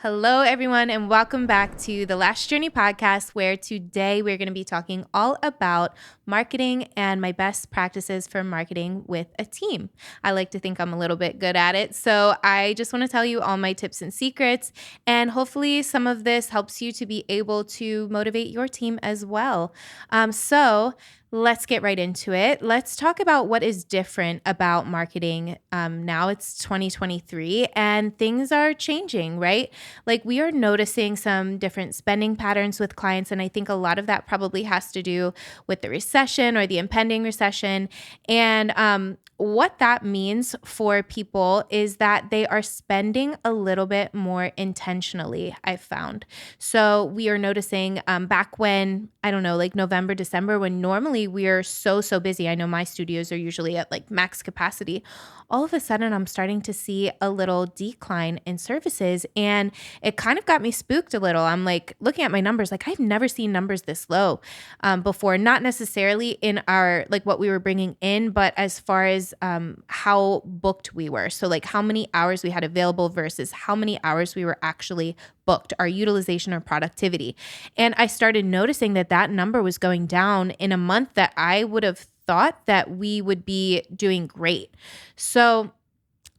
Hello, everyone, and welcome back to the Lash Journey podcast, where today we're going to be talking all about marketing and my best practices for marketing with a team. I like to think I'm a little bit good at it. So I just want to tell you all my tips and secrets, and hopefully some of this helps you to be able to motivate your team as well. So let's get right into it. Let's talk about what is different about marketing. Now it's 2023 and things are changing, right? Like we are noticing some different spending patterns with clients. And I think a lot of that probably has to do with the recession or the impending recession. And what that means for people is that they are spending a little bit more intentionally, I've found. So we are noticing back when, I don't know, like November, December, when normally we are so busy. I know my studios are usually at like max capacity. All of a sudden, I'm starting to see a little decline in services. And it kind of got me spooked a little. I'm like looking at my numbers, like I've never seen numbers this low before, not necessarily in our, like what we were bringing in, but as far as how booked we were. So like how many hours we had available versus how many hours we were actually booked, our utilization or productivity. And I started noticing that that number was going down in a month that I would have thought that we would be doing great. So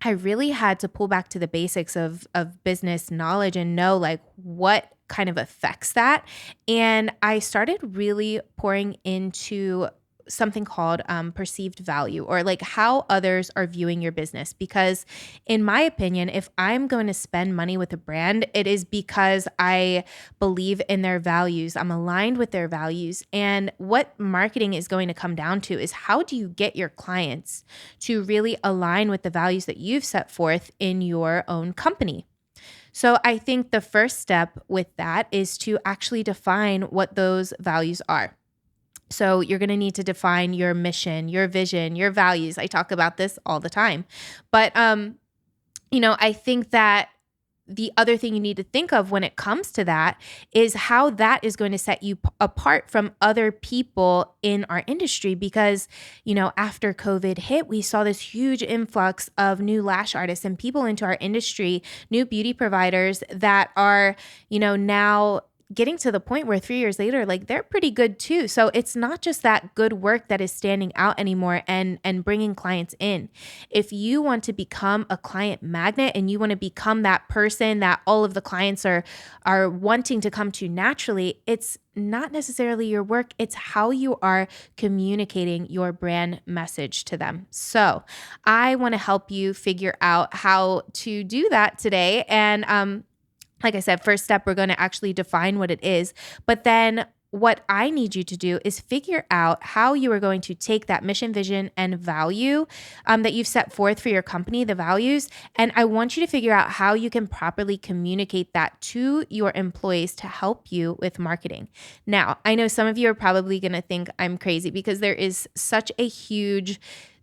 I really had to pull back to the basics of business knowledge and know like what kind of affects that. And I started really pouring into something called perceived value, or like how others are viewing your business. Because in my opinion, if I'm going to spend money with a brand, it is because I believe in their values. I'm aligned with their values. And what marketing is going to come down to is how do you get your clients to really align with the values that you've set forth in your own company? So I think the first step with that is to actually define what those values are. So you're going to need to define your mission, your vision, your values. I talk about this all the time. But I think that the other thing you need to think of when it comes to that is how that is going to set you apart from other people in our industry. Because, after COVID hit, we saw this huge influx of new lash artists and people into our industry, new beauty providers that are, now getting to the point where 3 years later, like they're pretty good too. So it's not just that good work that is standing out anymore and bringing clients in. If you want to become a client magnet and you want to become that person that all of the clients are wanting to come to naturally, it's not necessarily your work. It's how you are communicating your brand message to them. So I want to help you figure out how to do that today. And like I said, first step, we're going to actually define what it is. But then what I need you to do is figure out how you are going to take that mission, vision, and value that you've set forth for your company, the values. And I want you to figure out how you can properly communicate that to your employees to help you with marketing. Now, I know some of you are probably going to think I'm crazy because there is such a huge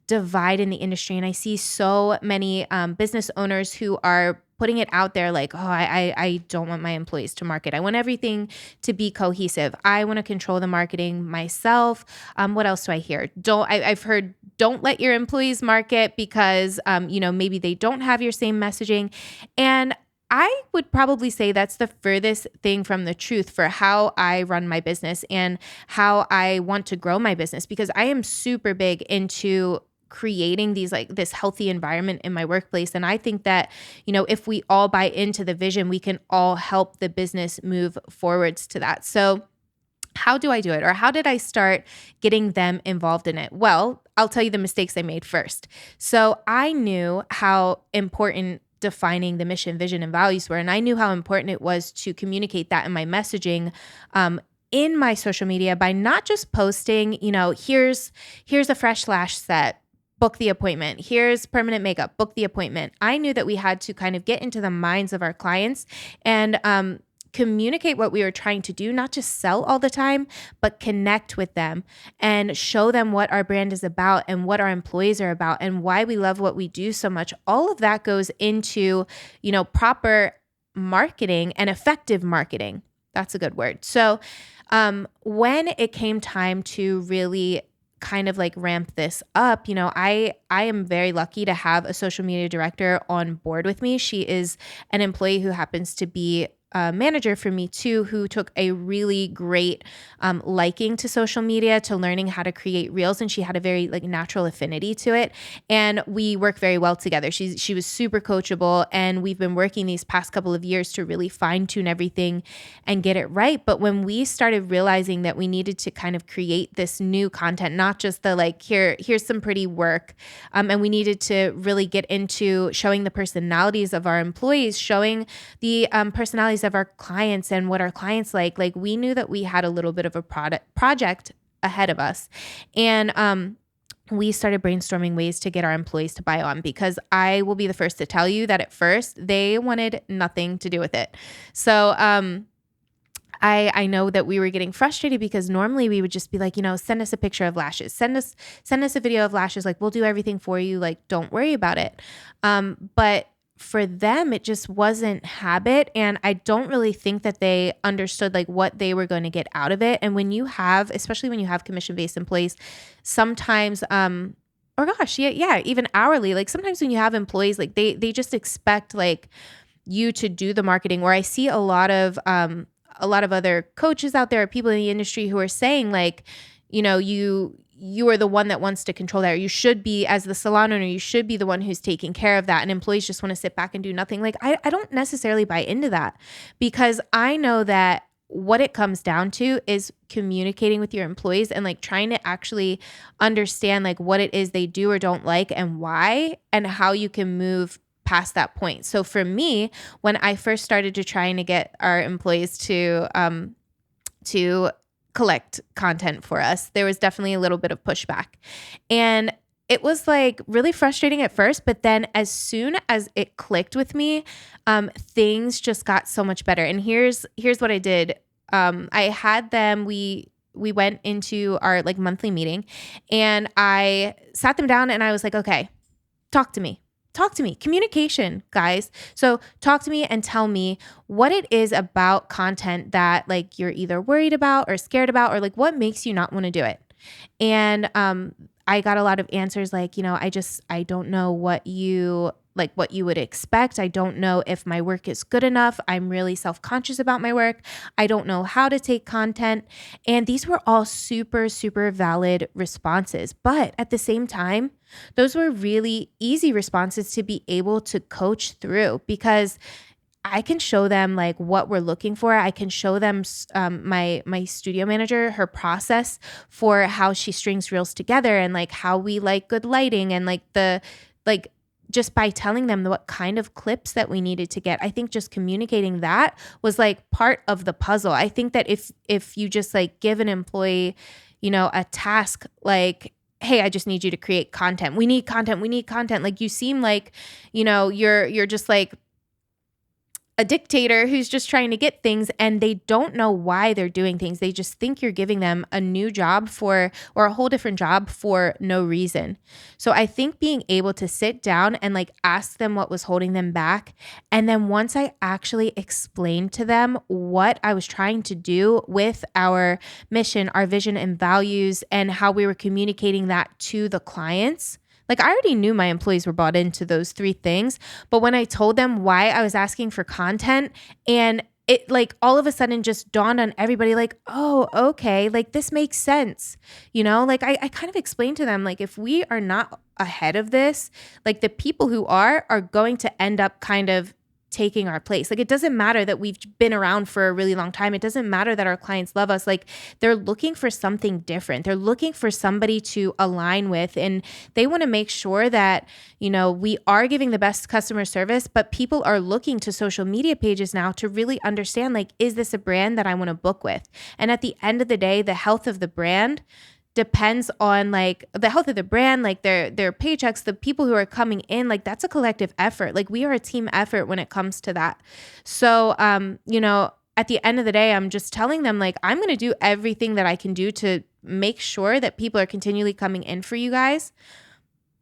divide in the industry. And I see so many business owners who are putting it out there like, oh, I don't want my employees to market. I want everything to be cohesive. I want to control the marketing myself. What else do I hear? I've heard don't let your employees market because, maybe they don't have your same messaging. And I would probably say that's the furthest thing from the truth for how I run my business and how I want to grow my business, because I am super big into creating this healthy environment in my workplace. And I think that, if we all buy into the vision, we can all help the business move forwards to that. So how do I do it? Or how did I start getting them involved in it? Well, I'll tell you the mistakes I made first. So I knew how important defining the mission, vision, and values were. And I knew how important it was to communicate that in my messaging, in my social media, by not just posting, here's a fresh lash set, book the appointment. Here's permanent makeup, book the appointment. I knew that we had to kind of get into the minds of our clients and communicate what we were trying to do, not just sell all the time, but connect with them and show them what our brand is about and what our employees are about and why we love what we do so much. All of that goes into, proper marketing and effective marketing. That's a good word. So when it came time to really kind of like ramp this up, I am very lucky to have a social media director on board with me. She is an employee who happens to be a manager for me too, who took a really great liking to social media, to learning how to create reels, and she had a very like natural affinity to it, and we work very well together. She was super coachable, and we've been working these past couple of years to really fine tune everything and get it right. But when we started realizing that we needed to kind of create this new content, not just the like here's some pretty work, and we needed to really get into showing the personalities of our employees, showing the personalities of our clients and what our clients like we knew that we had a little bit of a project ahead of us. And we started brainstorming ways to get our employees to buy on, because I will be the first to tell you that at first they wanted nothing to do with it. So I know that we were getting frustrated, because normally we would just be like, send us a picture of lashes, send us a video of lashes, like we'll do everything for you, like don't worry about it. But for them, it just wasn't habit. And I don't really think that they understood like what they were going to get out of it. And when you have, especially when you have commission-based employees, sometimes, or gosh, yeah, even hourly, like sometimes when you have employees, like they just expect like you to do the marketing. Or I see a lot of other coaches out there, or people in the industry who are saying like, you are the one that wants to control that, or you should be, as the salon owner, you should be the one who's taking care of that, and employees just want to sit back and do nothing. Like I don't necessarily buy into that, because I know that what it comes down to is communicating with your employees and like trying to actually understand like what it is they do or don't like and why, and how you can move past that point. So for me, when I first started to trying to get our employees to collect content for us, there was definitely a little bit of pushback. And it was like really frustrating at first, but then as soon as it clicked with me, things just got so much better. And here's what I did. I had them, we went into our like monthly meeting, and I sat them down and I was like, okay, talk to me. Communication, guys. So talk to me and tell me what it is about content that like you're either worried about or scared about, or like what makes you not want to do it. And I got a lot of answers like, I don't know what you would expect. I don't know if my work is good enough. I'm really self-conscious about my work. I don't know how to take content. And these were all super, super valid responses. But at the same time, those were really easy responses to be able to coach through, because I can show them like what we're looking for. I can show them my studio manager, her process for how she strings reels together, and like how we like good lighting, and like just by telling them what kind of clips that we needed to get. I think just communicating that was like part of the puzzle. I think that if you just like give an employee, a task like, hey, I just need you to create content. We need content. Like you seem like, you're just like a dictator who's just trying to get things, and they don't know why they're doing things. They just think you're giving them a new job or a whole different job for no reason. So I think being able to sit down and like ask them what was holding them back. And then once I actually explained to them what I was trying to do with our mission, our vision and values, and how we were communicating that to the clients, like I already knew my employees were bought into those three things, but when I told them why I was asking for content, and it like all of a sudden just dawned on everybody like, oh, okay, like this makes sense. Like I kind of explained to them, like if we are not ahead of this, like the people who are going to end up kind of taking our place. Like it doesn't matter that we've been around for a really long time. It doesn't matter that our clients love us. Like they're looking for something different. They're looking for somebody to align with, and they want to make sure that, we are giving the best customer service, but people are looking to social media pages now to really understand, like, is this a brand that I want to book with? And at the end of the day, the health of the brand depends on like the health of the brand, like their paychecks, the people who are coming in, like that's a collective effort. Like we are a team effort when it comes to that. So, at the end of the day, I'm just telling them like, I'm going to do everything that I can do to make sure that people are continually coming in for you guys.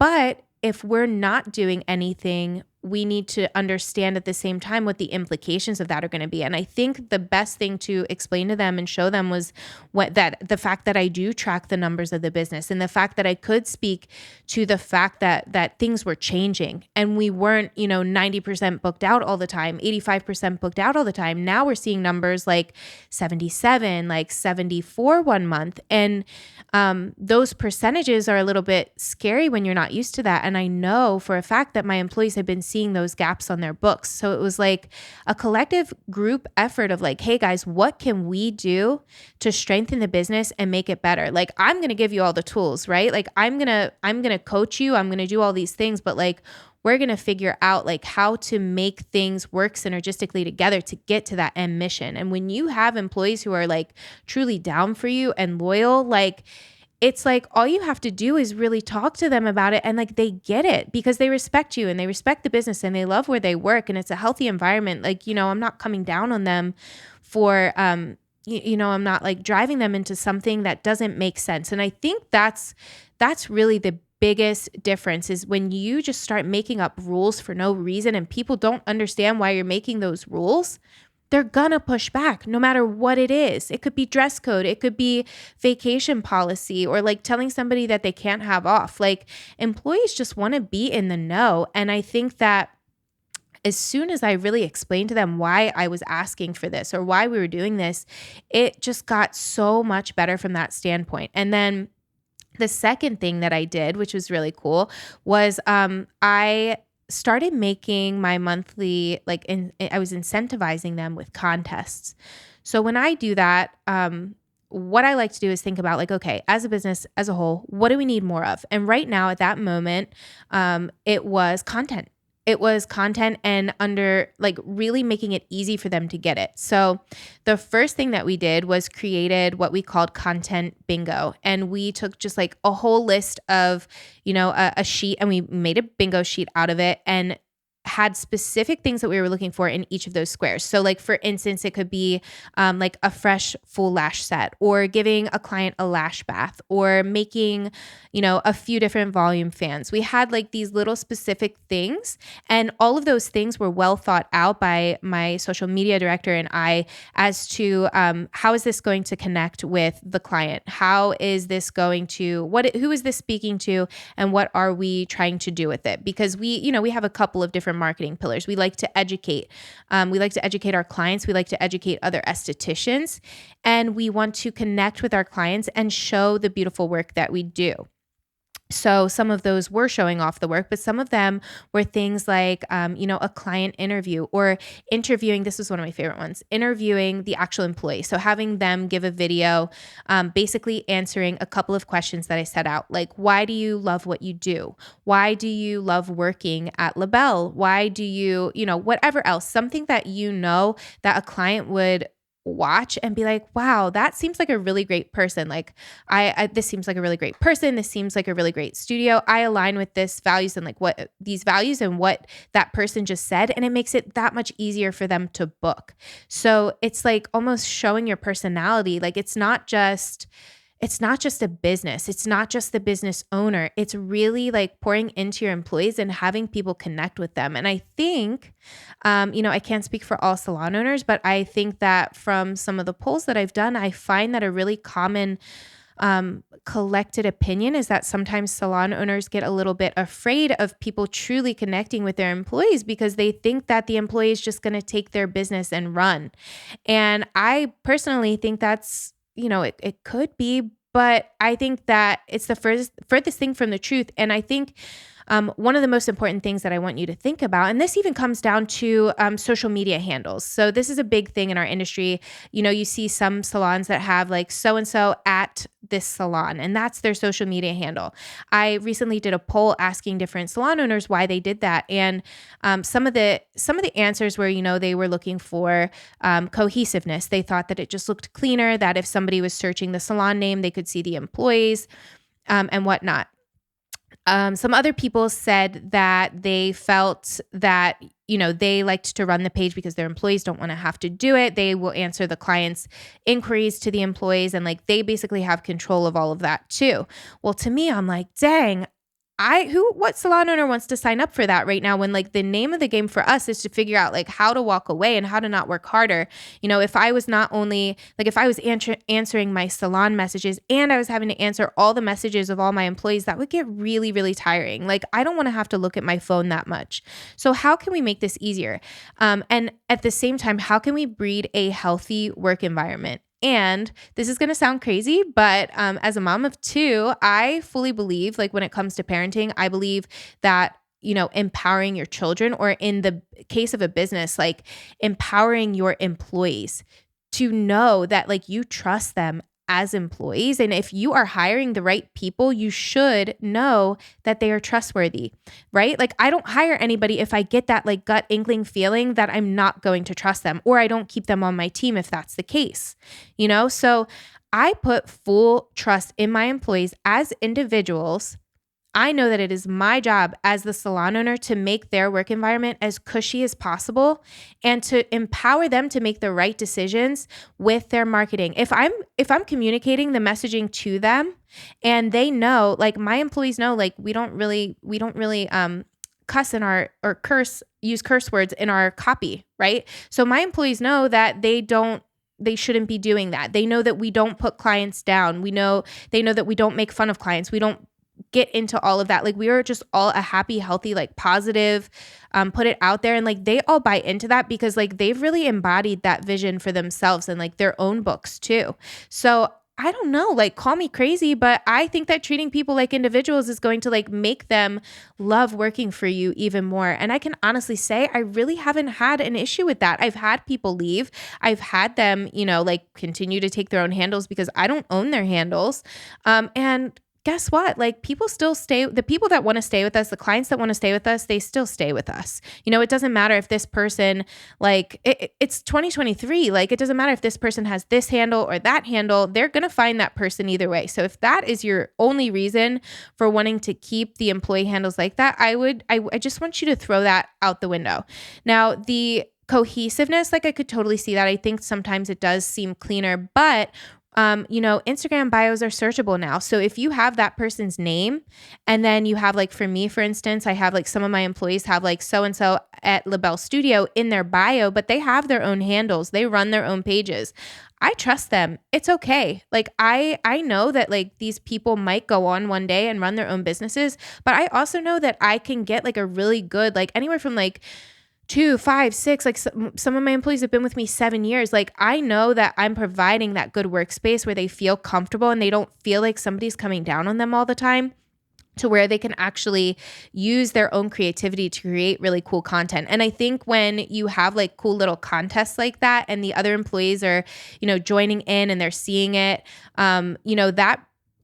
But if we're not doing anything we need to understand at the same time what the implications of that are going to be. And I think the best thing to explain to them and show them was the fact that I do track the numbers of the business, and the fact that I could speak to the fact that things were changing and we weren't, 90% booked out all the time, 85% booked out all the time. Now we're seeing numbers like 77, like 74 one month. And those percentages are a little bit scary when you're not used to that. And I know for a fact that my employees have been seeing those gaps on their books. So it was like a collective group effort of like, hey guys, what can we do to strengthen the business and make it better? Like, I'm going to give you all the tools, right? Like I'm going to coach you. I'm going to do all these things, but like, we're going to figure out like how to make things work synergistically together to get to that end mission. And when you have employees who are like truly down for you and loyal, like it's like all you have to do is really talk to them about it, and like they get it because they respect you and they respect the business and they love where they work and it's a healthy environment. Like, I'm not coming down on them for I'm not like driving them into something that doesn't make sense. And I think that's really the biggest difference is when you just start making up rules for no reason and people don't understand why you're making those rules. They're gonna push back no matter what it is. It could be dress code, it could be vacation policy, or like telling somebody that they can't have off. Like employees just want to be in the know. And I think that as soon as I really explained to them why I was asking for this or why we were doing this, it just got so much better from that standpoint. And then the second thing that I did, which was really cool, was I started making my monthly, I was incentivizing them with contests. So when I do that, what I like to do is think about like, okay, as a business as a whole, what do we need more of? And right now at that moment, it was content. It was content and under like really making it easy for them to get it. So the first thing that we did was created what we called content bingo. And we took just like a whole list of, a sheet, and we made a bingo sheet out of it and had specific things that we were looking for in each of those squares. So like, for instance, it could be like a fresh full lash set, or giving a client a lash bath, or making, a few different volume fans. We had like these little specific things, and all of those things were well thought out by my social media director and I as to how is this going to connect with the client? How is this going to, who is this speaking to, and what are we trying to do with it? Because we have a couple of different marketing pillars. We like to educate. We like to educate our clients. We like to educate other estheticians, and we want to connect with our clients and show the beautiful work that we do. So some of those were showing off the work, but some of them were things like, a client interview, or interviewing. This was one of my favorite ones, interviewing the actual employee. So having them give a video, basically answering a couple of questions that I set out, like, why do you love what you do? Why do you love working at LaBelle? Why do you, whatever else, something that that a client would watch and be like, wow, that seems like a really great person. Like this seems like a really great person. This seems like a really great studio. I align with this values and like what these values and what that person just said. And it makes it that much easier for them to book. So it's like almost showing your personality. Like it's not just a business. It's not just the business owner. It's really like pouring into your employees and having people connect with them. And I think, I can't speak for all salon owners, but I think that from some of the polls that I've done, I find that a really common collected opinion is that sometimes salon owners get a little bit afraid of people truly connecting with their employees because they think that the employee is just going to take their business and run. And I personally think that's, it could be, but I think that it's the furthest thing from the truth. And I think one of the most important things that I want you to think about, and this even comes down to social media handles. So this is a big thing in our industry. You see some salons that have like so-and-so at this salon, and that's their social media handle. I recently did a poll asking different salon owners why they did that. And some of the answers were, they were looking for cohesiveness. They thought that it just looked cleaner, that if somebody was searching the salon name, they could see the employees and whatnot. Some other people said that they felt that, they liked to run the page because their employees don't want to have to do it. They will answer the client's inquiries to the employees, and like they basically have control of all of that too. Well, to me, I'm like, dang, what salon owner wants to sign up for that right now when like the name of the game for us is to figure out like how to walk away and how to not work harder. If I was not only like, if I was answering my salon messages and I was having to answer all the messages of all my employees, that would get really, really tiring. Like, I don't want to have to look at my phone that much. So how can we make this easier? And at the same time, how can we breed a healthy work environment? And this is going to sound crazy, but as a mom of two, I fully believe, like when it comes to parenting, I believe that, empowering your children, or in the case of a business, like empowering your employees to know that like you trust them as employees. And if you are hiring the right people, you should know that they are trustworthy, right? Like, I don't hire anybody if I get that like gut inkling feeling that I'm not going to trust them, or I don't keep them on my team if that's the case, So I put full trust in my employees as individuals. I know that it is my job as the salon owner to make their work environment as cushy as possible and to empower them to make the right decisions with their marketing. If I'm communicating the messaging to them and they know, like my employees know, like we don't really cuss in our, or use curse words in our copy, right? So my employees know that they shouldn't be doing that. They know that we don't put clients down. They know that we don't make fun of clients. We don't get into all of that. Like, we are just all a happy, healthy, like positive, put it out there. And like, they all buy into that because like they've really embodied that vision for themselves and like their own books too. So I don't know, like call me crazy, but I think that treating people like individuals is going to like make them love working for you even more. And I can honestly say I really haven't had an issue with that. I've had people leave. I've had them, like continue to take their own handles because I don't own their handles. And guess what? Like, people still stay. The people that want to stay with us, the clients that want to stay with us, they still stay with us. It doesn't matter if this person, like, it's 2023. Like, it doesn't matter if this person has this handle or that handle. They're going to find that person either way. So if that is your only reason for wanting to keep the employee handles like that, I just want you to throw that out the window. Now, the cohesiveness, like I could totally see that. I think sometimes it does seem cleaner, but Instagram bios are searchable now. So if you have that person's name and then you have like, for me, for instance, I have like some of my employees have like so-and-so at LaBelle Studio in their bio, but they have their own handles. They run their own pages. I trust them. It's okay. Like I know that like these people might go on one day and run their own businesses, but I also know that I can get like a really good, like anywhere from like 2, 5, 6, like some of my employees have been with me 7 years. Like, I know that I'm providing that good workspace where they feel comfortable and they don't feel like somebody's coming down on them all the time, to where they can actually use their own creativity to create really cool content. And I think when you have like cool little contests like that and the other employees are, joining in and they're seeing it, that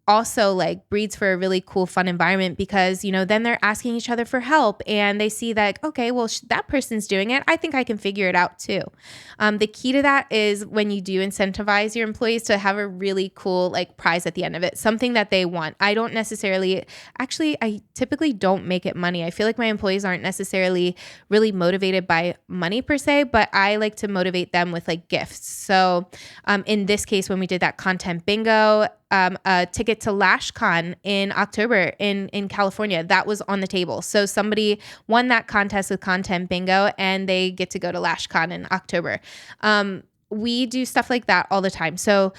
also like breeds for a really cool, fun environment because, then they're asking each other for help and they see that, okay, well, that person's doing it. I think I can figure it out too. The key to that is when you do incentivize your employees to have a really cool like prize at the end of it, something that they want. I typically don't make it money. I feel like my employees aren't necessarily really motivated by money per se, but I like to motivate them with like gifts. So in this case, when we did that content bingo, a ticket to LashCon in October in California, that was on the table. So somebody won that contest with Content Bingo and they get to go to LashCon in October. We do stuff like that all the time. So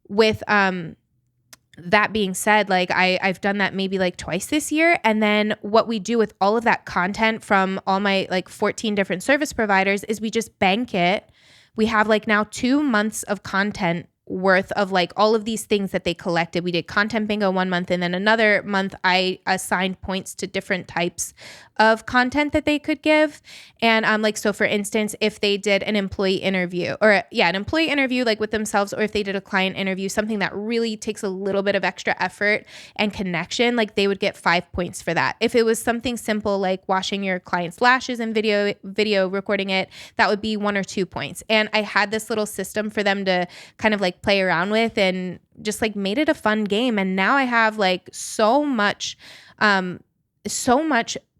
with that being said, like I've done that maybe like twice this year. And then what we do with all of that content from all my like 14 different service providers is we just bank it. We have like now 2 months of content worth of like all of these things that they collected. We did content bingo 1 month, and then another month I assigned points to different types of content that they could give. And so for instance, if they did an employee interview an employee interview like with themselves, or if they did a client interview, something that really takes a little bit of extra effort and connection, like they would get 5 points for that. If it was something simple like washing your client's lashes and video recording it, that would be 1 or 2 points. And I had this little system for them to kind of like play around with and just like made it a fun game. And now I have like so much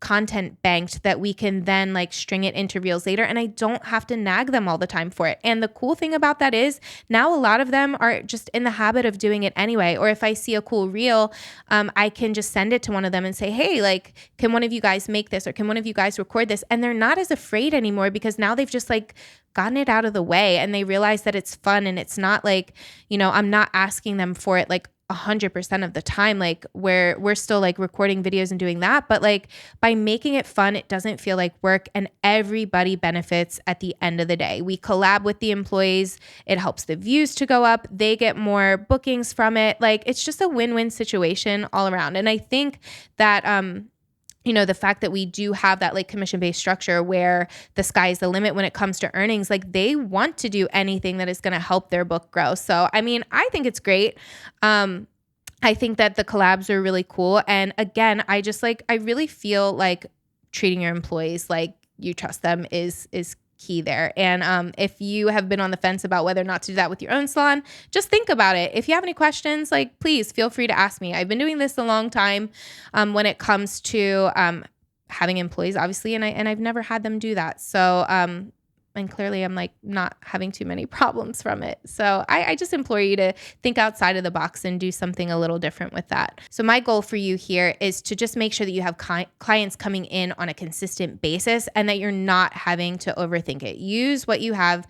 content banked that we can then like string it into reels later, and I don't have to nag them all the time for it. And the cool thing about that is now a lot of them are just in the habit of doing it anyway. Or if I see a cool reel, I can just send it to one of them and say, hey, like, can one of you guys make this, or can one of you guys record this? And they're not as afraid anymore because now they've just like gotten it out of the way, and they realize that it's fun, and it's not like, I'm not asking them for it like 100% of the time. Like we're still like recording videos and doing that, but like by making it fun, it doesn't feel like work, and everybody benefits at the end of the day. We collab with the employees. It helps the views to go up. They get more bookings from it. Like it's just a win-win situation all around. And I think that, the fact that we do have that like commission-based structure where the sky is the limit when it comes to earnings, like they want to do anything that is going to help their book grow. So, I mean, I think it's great. I think that the collabs are really cool. And again, I really feel like treating your employees like you trust them is key there. And if you have been on the fence about whether or not to do that with your own salon, just think about it. If you have any questions, like please feel free to ask me. I've been doing this a long time when it comes to having employees, obviously, and I've never had them do that. So and clearly I'm like not having too many problems from it. So I just implore you to think outside of the box and do something a little different with that. So my goal for you here is to just make sure that you have clients coming in on a consistent basis and that you're not having to overthink it. Use what you have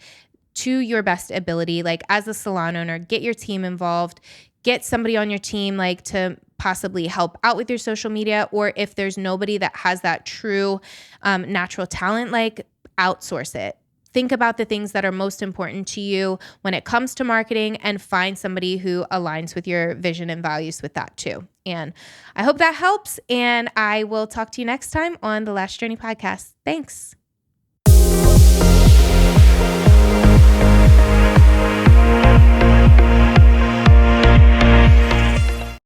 to your best ability. Like as a salon owner, get your team involved, get somebody on your team like to possibly help out with your social media, or if there's nobody that has that true natural talent, like outsource it. Think about the things that are most important to you when it comes to marketing and find somebody who aligns with your vision and values with that too. And I hope that helps. And I will talk to you next time on the Lash Journey podcast. Thanks.